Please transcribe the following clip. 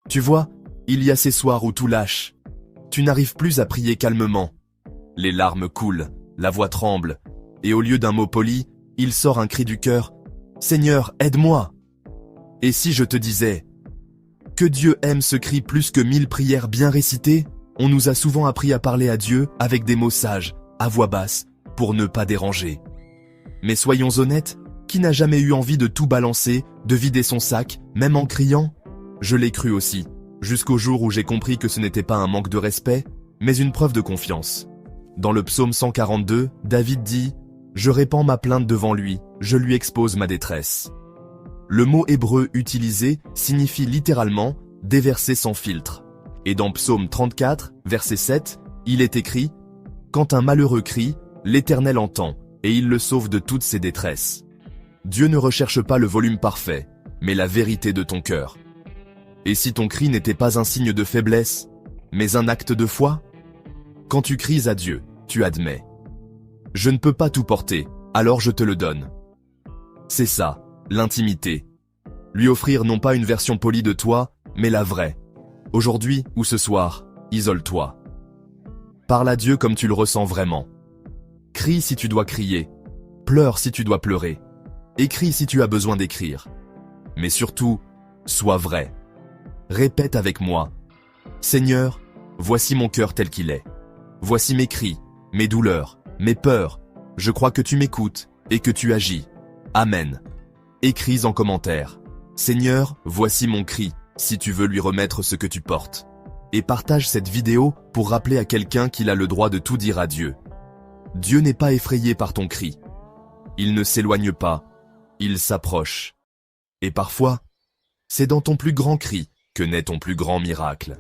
Tu vois, il y a ces soirs où tout lâche. Tu n'arrives plus à prier calmement. Les larmes coulent, la voix tremble, et au lieu d'un mot poli, il sort un cri du cœur. « Seigneur, aide-moi » Et si je te disais que Dieu aime ce cri plus que 1000 prières bien récitées? On nous a souvent appris à parler à Dieu avec des mots sages, à voix basse, pour ne pas déranger. Mais soyons honnêtes, qui n'a jamais eu envie de tout balancer, de vider son sac, même en criant? Je l'ai cru aussi, jusqu'au jour où j'ai compris que ce n'était pas un manque de respect, mais une preuve de confiance. Dans le psaume 142, David dit « Je répands ma plainte devant lui, je lui expose ma détresse ». Le mot hébreu utilisé signifie littéralement « déverser sans filtre ». Et dans psaume 34, verset 7, il est écrit « Quand un malheureux crie, l'Éternel entend, et il le sauve de toutes ses détresses ». Dieu ne recherche pas le volume parfait, mais la vérité de ton cœur. Et si ton cri n'était pas un signe de faiblesse, mais un acte de foi? Quand tu cries à Dieu, tu admets « Je ne peux pas tout porter, alors je te le donne ». C'est ça, l'intimité. Lui offrir non pas une version polie de toi, mais la vraie. Aujourd'hui ou ce soir, isole-toi. Parle à Dieu comme tu le ressens vraiment. Crie si tu dois crier. Pleure si tu dois pleurer. Écris si tu as besoin d'écrire. Mais surtout, sois vrai. Répète avec moi. Seigneur, voici mon cœur tel qu'il est. Voici mes cris, mes douleurs, mes peurs. Je crois que tu m'écoutes et que tu agis. Amen. Écris en commentaire. Seigneur, voici mon cri, si tu veux lui remettre ce que tu portes. Et partage cette vidéo pour rappeler à quelqu'un qu'il a le droit de tout dire à Dieu. Dieu n'est pas effrayé par ton cri. Il ne s'éloigne pas, il s'approche. Et parfois, c'est dans ton plus grand cri que naît ton plus grand miracle.